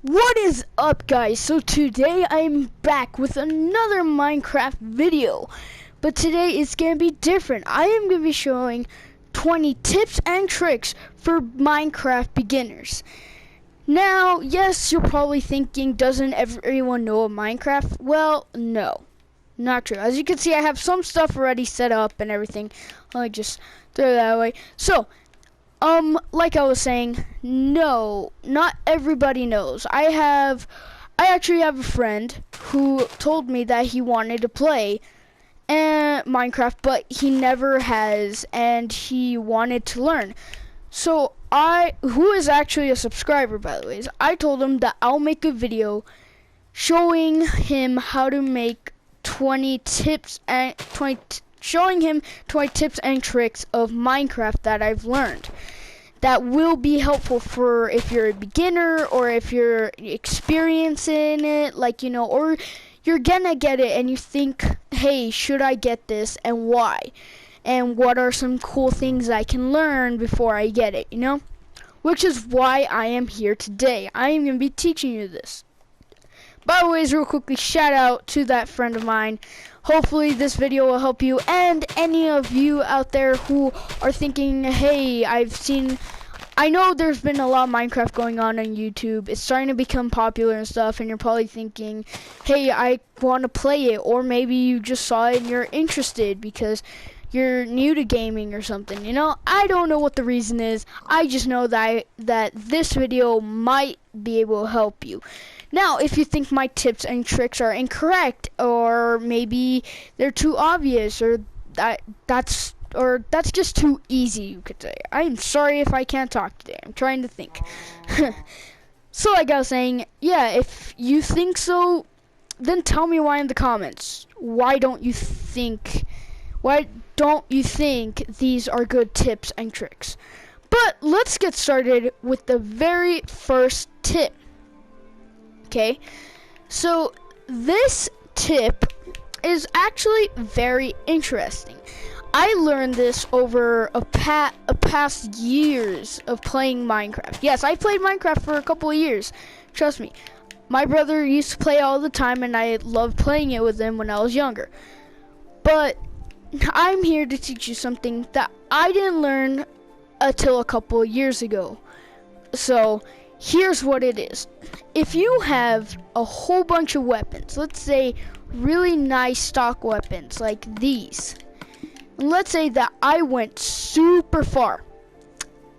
What is up, guys? So today I'm back with another Minecraft video, but today it's gonna be different. I am gonna be showing 20 tips and tricks for Minecraft beginners. Now, yes, you're probably thinking, doesn't everyone know of Minecraft? Well, no, not true. As you can see, I have some stuff already set up and everything. I'll just throw that away. So like I was saying, no, not everybody knows. I actually have a friend who told me that he wanted to play Minecraft, but he never has, and he wanted to learn. So who is actually a subscriber, by the way, I told him that I'll make a video showing him how to make 20 tips and showing him 20 tips and tricks of Minecraft that I've learned that will be helpful for if you're a beginner or if you're experiencing it, like, you know, or you're gonna get it and you think, hey, should I get this and why? And what are some cool things I can learn before I get it, you know? Which is why I am here today. I am gonna be teaching you this. By the way, real quickly, shout out to that friend of mine. Hopefully this video will help you and any of you out there who are thinking, hey, I know there's been a lot of Minecraft going on YouTube. It's starting to become popular and stuff, and you're probably thinking, hey, I want to play it. Or maybe you just saw it and you're interested because you're new to gaming or something, you know? I don't know what the reason is. I just know that this video might be able to help you. Now, if you think my tips and tricks are incorrect, or maybe they're too obvious, or that's just too easy, you could say. I'm sorry if I can't talk today. I'm trying to think. So like I was saying, yeah, if you think so, then tell me why in the comments. Why don't you think these are good tips and tricks? But let's get started with the very first tip. Okay, so this tip is actually very interesting. I learned this over a past years of playing Minecraft. Yes, I played Minecraft for a couple of years. Trust me. My brother used to play all the time, and I loved playing it with him when I was younger. But I'm here to teach you something that I didn't learn until a couple of years ago. So here's what it is. If you have a whole bunch of weapons, let's say really nice stock weapons like these, and let's say that I went super far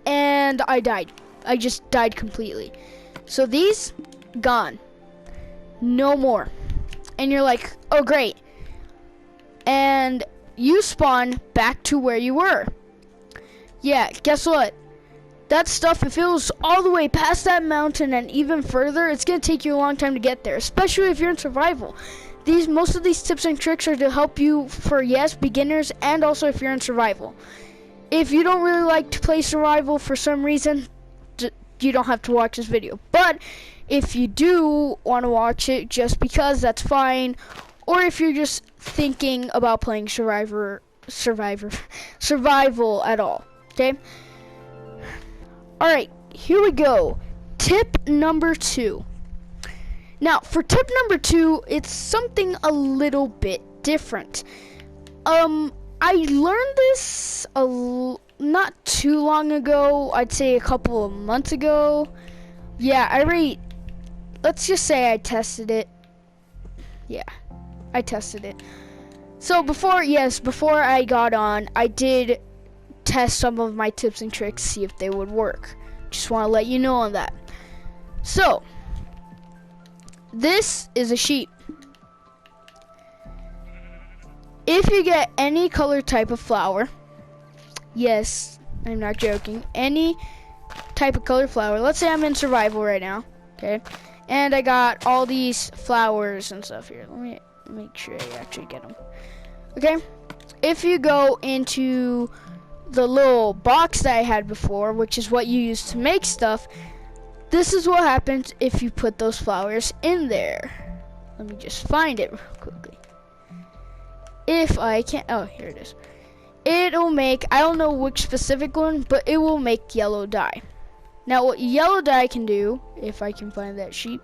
and I died. I just died completely. So these, gone. No more. And you're like, oh great. And you spawn back to where you were. Yeah, guess what? That stuff, if it was all the way past that mountain and even further, it's going to take you a long time to get there, especially if you're in survival. Most of these tips and tricks are to help you for, yes, beginners, and also if you're in survival. If you don't really like to play survival for some reason, you don't have to watch this video. But if you do want to watch it just because, that's fine. Or if you're just thinking about playing survival at all, okay? Alright, here we go. Tip number 2. Now, for tip number 2, it's something a little bit different. I learned this not too long ago. I'd say a couple of months ago. Yeah, let's just say I tested it. Yeah, I tested it. So before I got on, I did test some of my tips and tricks, see if they would work. Just want to let you know on that. So this is a sheep. If you get any color type of flower, yes, I'm not joking, any type of color flower, let's say I'm in survival right now, okay, and I got all these flowers and stuff here. Let me make sure I actually get them. Okay, if you go into the little box that I had before, which is what you use to make stuff, this is what happens if you put those flowers in there. Let me just find it real quickly. If I can't, oh, here it is. It'll make, I don't know which specific one, but it will make yellow dye. Now what yellow dye can do, if I can find that sheep,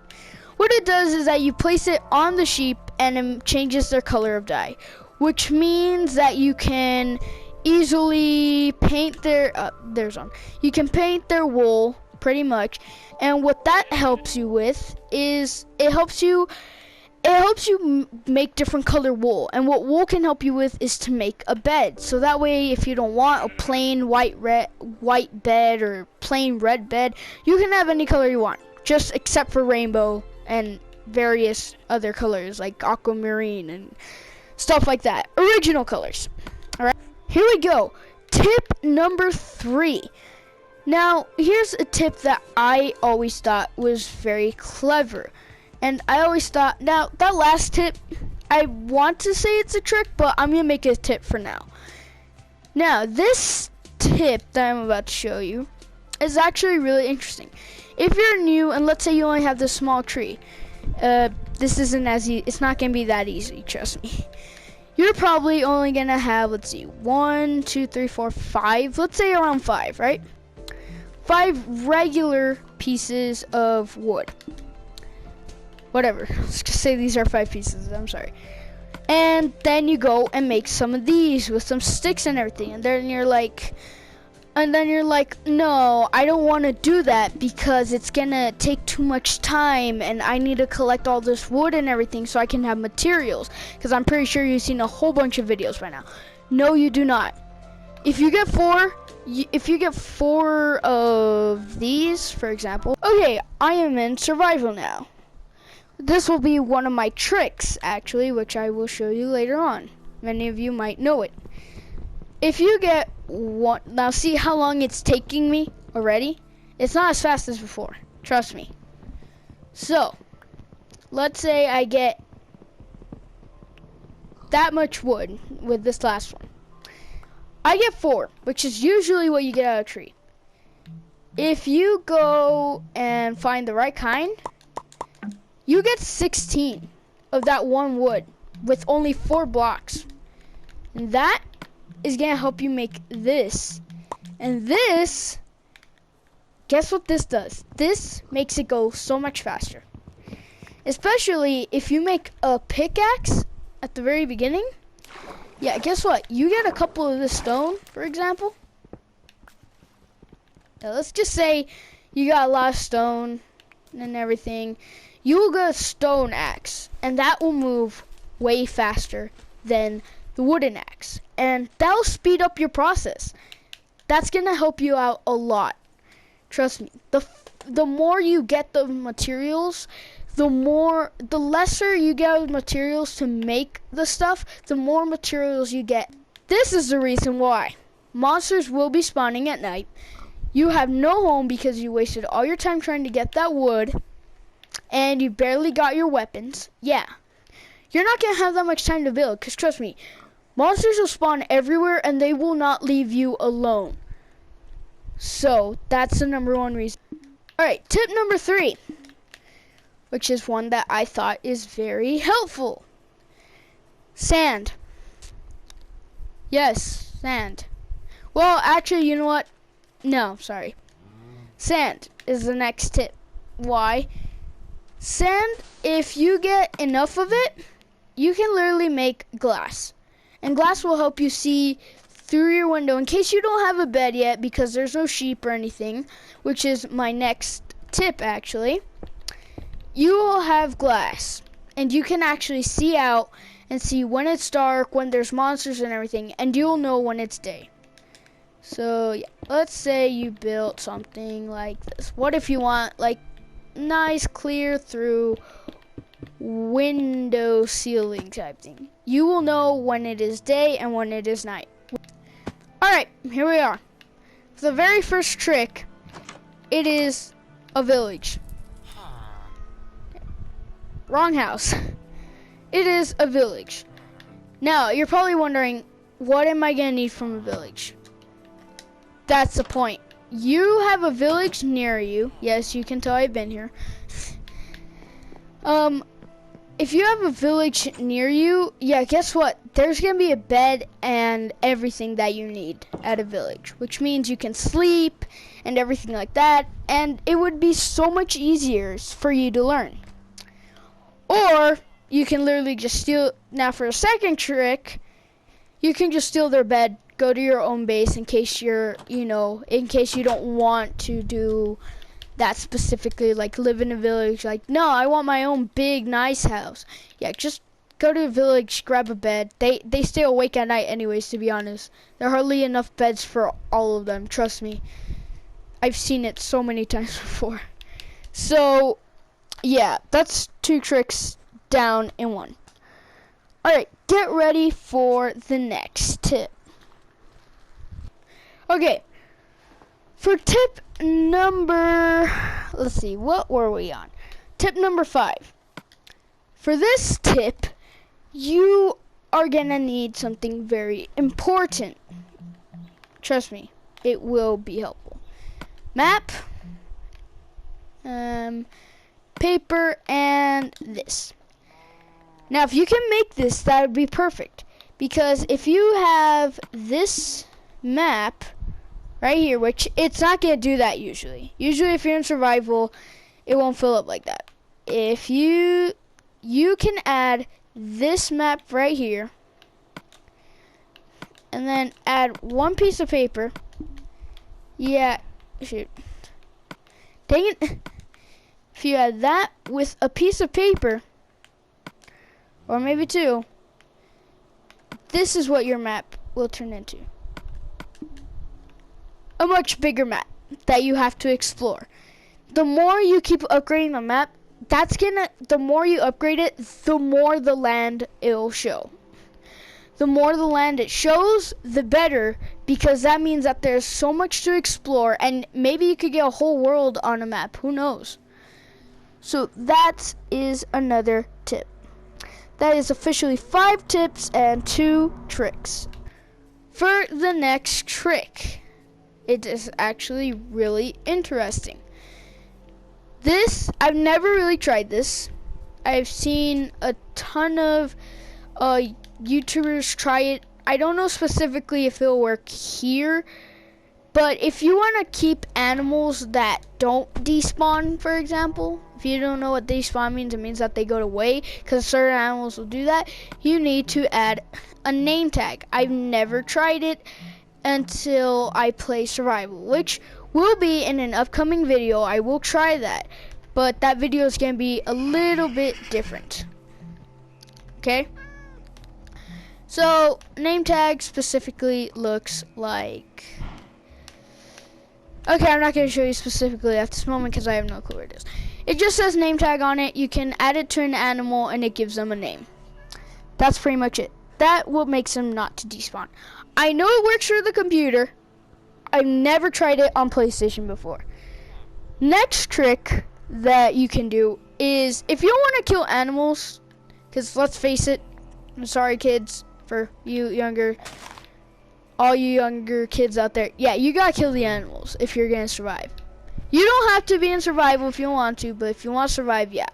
what it does is that you place it on the sheep and it changes their color of dye, which means that you can easily paint their, you can paint their wool pretty much. And what that helps you with is it helps you make different color wool. And what wool can help you with is to make a bed. So that way, if you don't want a plain white bed or plain red bed, you can have any color you want, just except for rainbow and various other colors like aquamarine and stuff like that. Original colors. All right, here we go. Tip number 3. Now, here's a tip that I always thought was very clever. And I always thought, now, that last tip, I want to say it's a trick, but I'm going to make it a tip for now. Now, this tip that I'm about to show you is actually really interesting. If you're new, and let's say you only have this small tree, this isn't as easy, it's not going to be that easy, trust me. You're probably only going to have, let's see, 1, 2, 3, 4, 5, let's say around 5, right? 5 regular pieces of wood. Whatever, let's just say these are 5 pieces, I'm sorry. And then you go and make some of these with some sticks and everything. And then you're like, no, I don't want to do that because it's gonna take too much time and I need to collect all this wood and everything so I can have materials. Because I'm pretty sure you've seen a whole bunch of videos by now. No, you do not. If you get 4 of these, for example, okay, I am in survival now. This will be one of my tricks, actually, which I will show you later on. Many of you might know it. If you get one, now see how long it's taking me already? It's not as fast as before, trust me. So, let's say I get that much wood with this last one. I get 4, which is usually what you get out of a tree. If you go and find the right kind, you get 16 of that one wood with only 4 blocks. And that is gonna help you make this. And this, guess what this does? This makes it go so much faster. Especially if you make a pickaxe at the very beginning. Yeah, guess what? You get a couple of this stone, for example. Now, let's just say you got a lot of stone and everything. You will get a stone axe, and that will move way faster than the wooden axe. And that'll speed up your process. That's gonna help you out a lot. Trust me. The more you get the materials, the lesser you get of materials to make the stuff, the more materials you get. This is the reason why monsters will be spawning at night. You have no home because you wasted all your time trying to get that wood, and you barely got your weapons. Yeah, you're not gonna have that much time to build, because trust me, monsters will spawn everywhere and they will not leave you alone. So that's the #1 reason. Alright, tip number 3, which is one that I thought is very helpful. Sand. Yes, sand. Well, actually, you know what? No, sorry. Sand is the next tip. Why? Sand, if you get enough of it, you can literally make glass. And glass will help you see through your window in case you don't have a bed yet because there's no sheep or anything, which is my next tip actually. You will have glass and you can actually see out and see when it's dark, when there's monsters and everything, and you'll know when it's day. So yeah, let's say you built something like this. What if you want like nice clear through window ceiling type thing? You will know when it is day and when it is night. Alright, here we are. The very first trick, it is a village. Wrong house. It is a village. Now, you're probably wondering, what am I gonna need from a village? That's the point. You have a village near you. Yes, you can tell I've been here. If you have a village near you, yeah, guess what? There's gonna be a bed and everything that you need at a village, which means you can sleep and everything like that, and it would be so much easier for you to learn. Or you can literally just steal. Now for a second trick, you can just steal their bed, go to your own base in case you're, in case you don't want to do that specifically, like live in a village. Like, no, I want my own big, nice house. Yeah, just go to a village, grab a bed. They stay awake at night anyways, to be honest. There are hardly enough beds for all of them, trust me. I've seen it so many times before. So, yeah, that's 2 tricks down in 1. Alright, get ready for the next tip. Okay, for tip number, let's see, what were we on? Tip number 5. For this tip, you are gonna need something very important. Trust me, it will be helpful. Map, paper, and this. Now, if you can make this, that would be perfect. Because if you have this map right here, which it's not going to do that usually. Usually if you're in survival, it won't fill up like that. If you can add this map right here, and then add 1 piece of paper. Yeah, shoot. Dang it. If you add that with a piece of paper, or maybe 2, this is what your map will turn into. A much bigger map that you have to explore. The more you keep upgrading the map, the more you upgrade it, the more the land it'll show. The more the land it shows, the better, because that means that there's so much to explore, and maybe you could get a whole world on a map, who knows. So that is another tip. That is officially 5 tips and 2 tricks. For the next trick, it is actually really interesting. This, I've never really tried this. I've seen a ton of YouTubers try it. I don't know specifically if it'll work here, but if you want to keep animals that don't despawn, for example, if you don't know what despawn means, it means that they go away, because certain animals will do that. You need to add a name tag. I've never tried it until I play survival, which will be in an upcoming video. I will try that, but that video is going to be a little bit different. Okay? So, name tag specifically looks like... Okay, I'm not going to show you specifically at this moment because I have no clue where it is. It just says name tag on it. You can add it to an animal and it gives them a name. That's pretty much it. That will make them not to despawn. I know it works for the computer. I've never tried it on PlayStation before. Next trick that you can do is, if you don't want to kill animals, because let's face it, I'm sorry kids, for all you younger kids out there, yeah, you gotta kill the animals if you're gonna survive. You don't have to be in survival if you want to, but if you want to survive, yeah.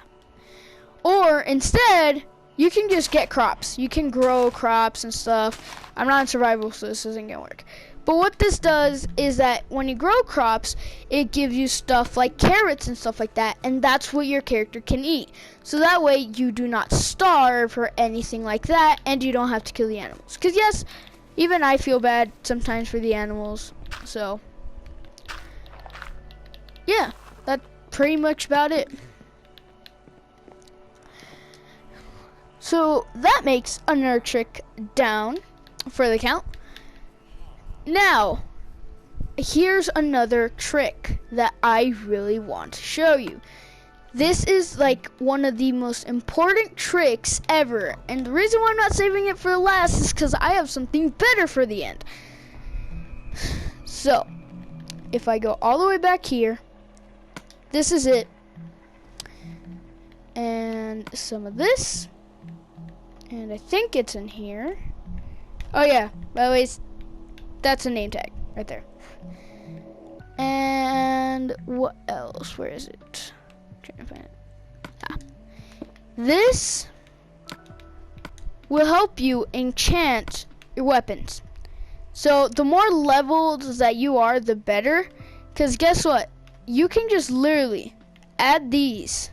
Or instead, you can just get crops. You can grow crops and stuff. I'm not in survival, so this isn't gonna work. But what this does is that when you grow crops, it gives you stuff like carrots and stuff like that, and that's what your character can eat. So that way you do not starve or anything like that, and you don't have to kill the animals. Because yes, even I feel bad sometimes for the animals. So yeah, that's pretty much about it. So that makes another trick down for the count. Now, here's another trick that I really want to show you. This is like one of the most important tricks ever, and the reason why I'm not saving it for last is because I have something better for the end. So, if I go all the way back here, this is it, and some of this, and I think it's in here. Oh yeah, by the way, that's a name tag right there. And what else? Where is it? I'm trying to find it. This will help you enchant your weapons. So the more levels that you are, the better, Because guess what? You can just literally add these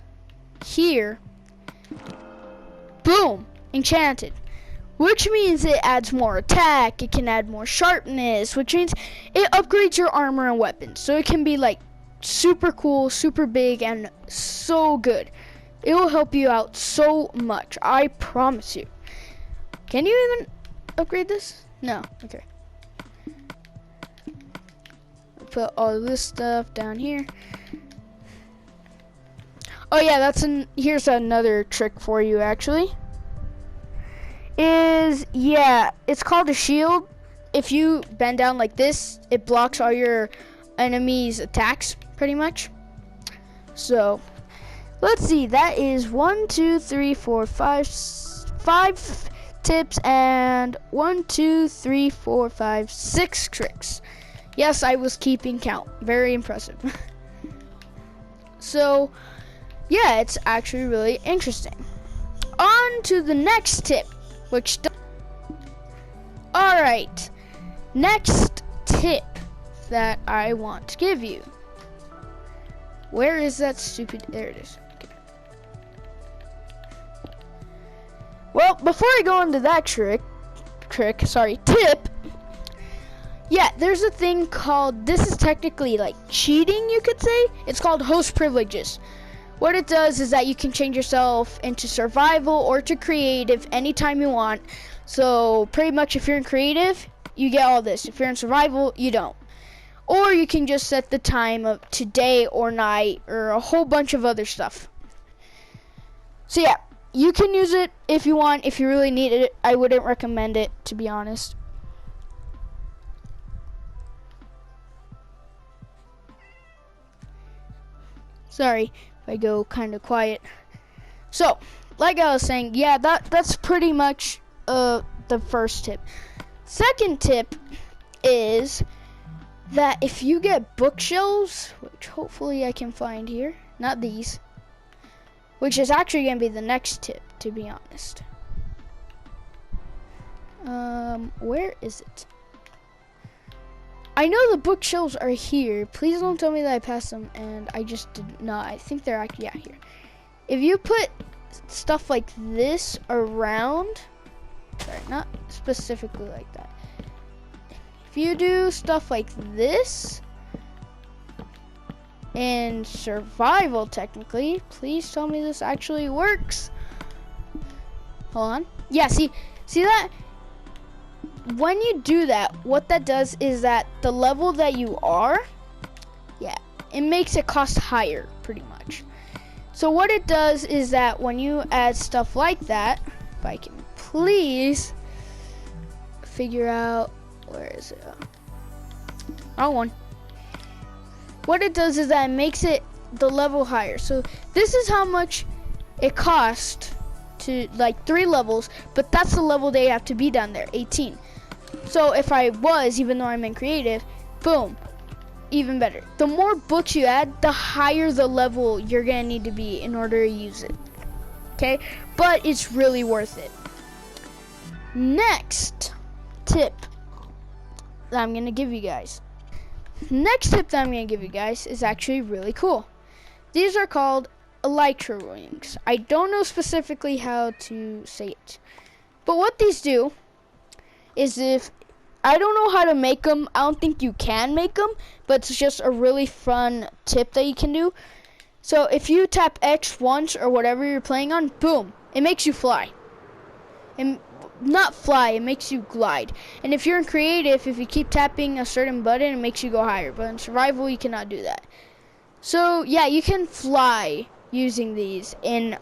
here. Boom, enchanted. Which means it adds more attack, it can add more sharpness, which means it upgrades your armor and weapons. So it can be like super cool, super big, and so good. It will help you out so much, I promise you. Can you even upgrade this? No, okay. Put all this stuff down here. Oh yeah, here's another trick for you actually. It's called a shield. If you bend down like this, it blocks all your enemies' attacks pretty much. So let's see, that is 1, 2, 3, 4, 5 tips and 1, 2, 3, 4, 5, 6 tricks. Yes, I was keeping count. Very impressive. So yeah, it's actually really interesting. On to the next tip, alright, next tip that I want to give you. Where is that stupid, there it is. Okay. Well, before I go into that tip, yeah, there's a thing called, this is technically like cheating, you could say. It's called host privileges. What it does is that you can change yourself into survival or to creative anytime you want. So pretty much if you're in creative, you get all this. If you're in survival, you don't. Or you can just set the time of today or night or a whole bunch of other stuff. So yeah, you can use it if you want, if you really need it. I wouldn't recommend it, to be honest. Sorry if I go kind of quiet. So, like I was saying, yeah, that's pretty much the first tip. Second tip is that if you get bookshelves, which hopefully I can find here, not these, which is actually going to be the next tip, to be honest. Where is it? I know the bookshelves are here. Please don't tell me that I passed them and I just did not. I think they're actually, yeah, here. If you put stuff like this around, sorry, not specifically like that. If you do stuff like this in survival, technically, please tell me this actually works. Hold on. Yeah, see that? When you do that, what that does is that the level that you are, yeah, it makes it cost higher, pretty much. So what it does is that when you add stuff like that, if I can please figure out, where is it? Wrong one. What it does is that it makes it the level higher. So this is how much it costs to, like, 3 levels, but that's the level they have to be down there, 18. So if I was, even though I'm in creative, boom, even better. The more books you add, the higher the level you're gonna need to be in order to use it. Okay, but it's really worth it. Next tip that I'm gonna give you guys. Next tip that I'm gonna give you guys is actually really cool. These are called elytra rings. I don't know specifically how to say it, but what these do is, if I don't know how to make them, I don't think you can make them, but it's just a really fun tip that you can do. So if you tap X once or whatever you're playing on, boom, it makes you fly. And not fly, it makes you glide. And if you're in creative, if you keep tapping a certain button, it makes you go higher. But in survival, you cannot do that. So yeah, you can fly using these in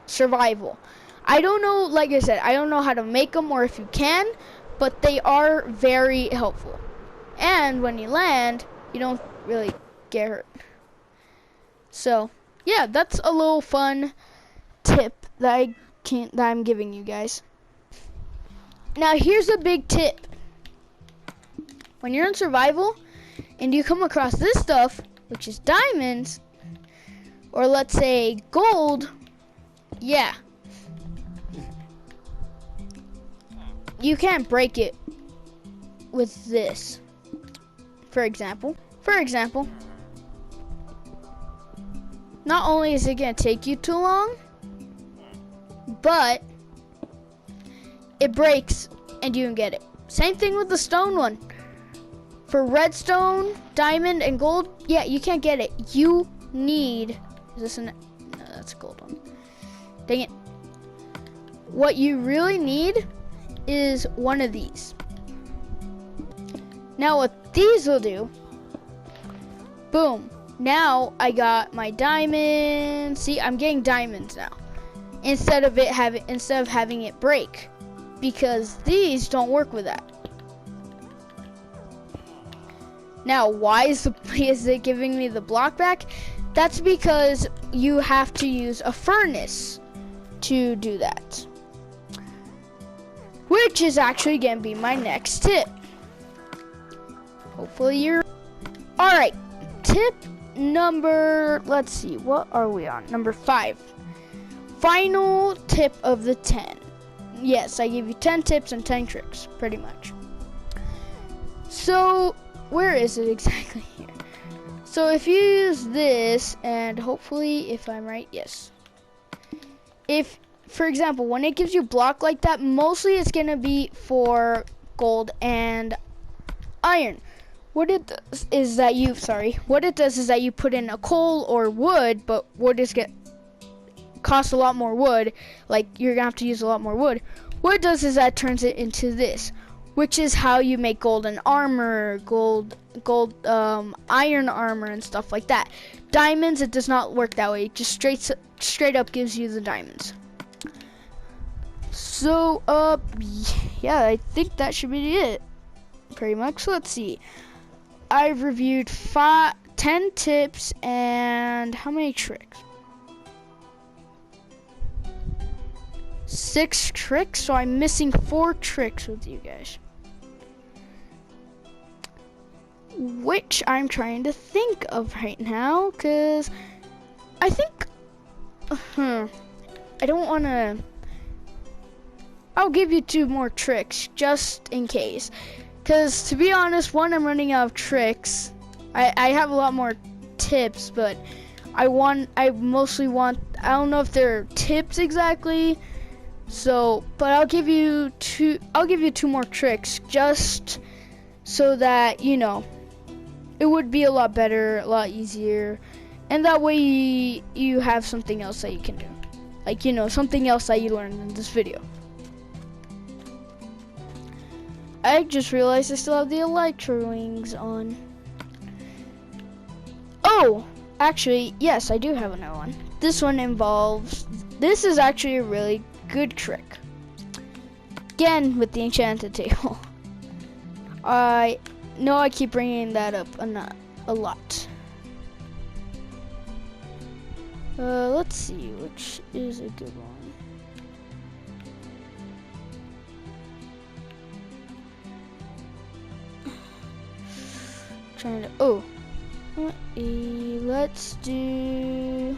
survival. I don't know, like I said, I don't know how to make them or if you can, but they are very helpful. And when you land, you don't really get hurt. So yeah, that's a little fun tip that I'm giving you guys. Now here's a big tip. When you're in survival and you come across this stuff, which is diamonds, or let's say gold, yeah, you can't break it with this. For example, For example, not only is it gonna take you too long, but it breaks and you can get it. Same thing with the stone one. For redstone, diamond, and gold, yeah, you can't get it. You need, is this no, that's a gold one. Dang it. What you really need is one of these. Now what these will do, boom. Now I got my diamonds. See, I'm getting diamonds now. Instead of having it break. Because these don't work with that. Now, why is it giving me the block back? That's because you have to use a furnace to do that. Which is actually gonna be my next tip. Hopefully you're... Alright, tip number, let's see, what are we on? Number 5. Final tip of the 10. Yes, I give you 10 tips and 10 tricks, pretty much. So, where is it exactly here? So if you use this, and hopefully, if I'm right, yes. If, for example, when it gives you block like that, mostly it's gonna be for gold and iron. What it does is that you put in a coal or wood, but wood costs a lot more wood. Like, you're gonna have to use a lot more wood. What it does is that turns it into this, which is how you make golden armor, iron armor, and stuff like that. Diamonds, it does not work that way. It just straight up gives you the diamonds. So, yeah, I think that should be it, pretty much. So let's see. I've reviewed 10 tips and how many tricks? 6 tricks, so I'm missing 4 tricks with you guys. Which I'm trying to think of right now, because I think, I don't want to, I'll give you 2 more tricks, just in case. Because, to be honest, one, I'm running out of tricks. I have a lot more tips, but I mostly want, I don't know if they're tips exactly, so, but I'll give you 2 more tricks, just so that, you know, it would be a lot better, a lot easier, and that way you have something else that you can do. Like, you know, something else that you learned in this video. I just realized I still have the electro wings on. Oh, actually, yes, I do have another one. This one involves, this is actually a really good trick. Again, with the enchanted table. I know I keep bringing that up a lot. Let's see, which is a good one. Trying to, oh, let's do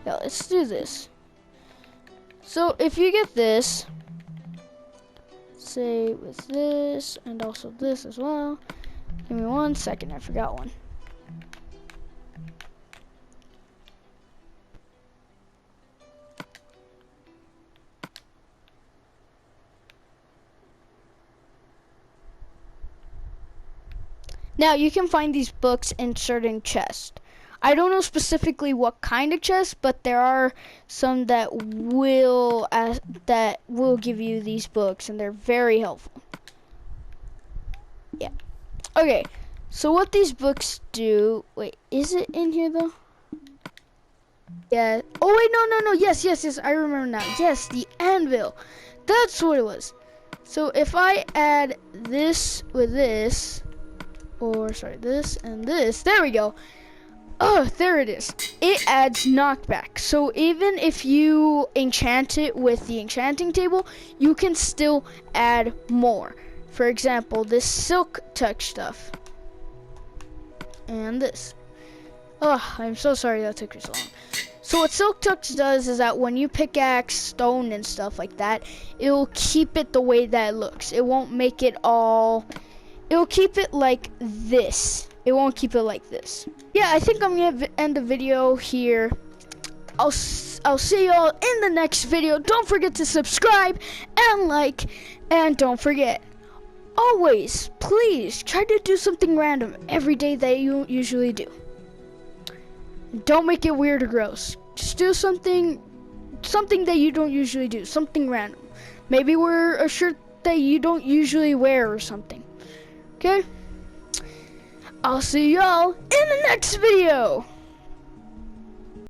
this. So if you get this, say with this and also this as well. Give me 1 second, I forgot one. Now, you can find these books in certain chests. I don't know specifically what kind of chest, but there are some that will give you these books, and they're very helpful. Yeah. Okay. So what these books do? Wait, is it in here though? Yeah. Oh wait, no. Yes. I remember now. Yes, the anvil. That's what it was. So if I add this with this. Or, sorry, this and this. There we go. Oh, there it is. It adds knockback. So even if you enchant it with the enchanting table, you can still add more. For example, this silk touch stuff. And this. Oh, I'm so sorry that took me so long. So what silk touch does is that when you pickaxe stone and stuff like that, it will keep it the way that it looks. It won't make it all it'll keep it like this. It won't keep it like this. Yeah, I think I'm gonna end the video here. I'll see y'all in the next video. Don't forget to subscribe and like, and don't forget, always, please, try to do something random every day that you usually do. Don't make it weird or gross. Just do something that you don't usually do, something random. Maybe wear a shirt that you don't usually wear or something. Okay? I'll see y'all in the next video.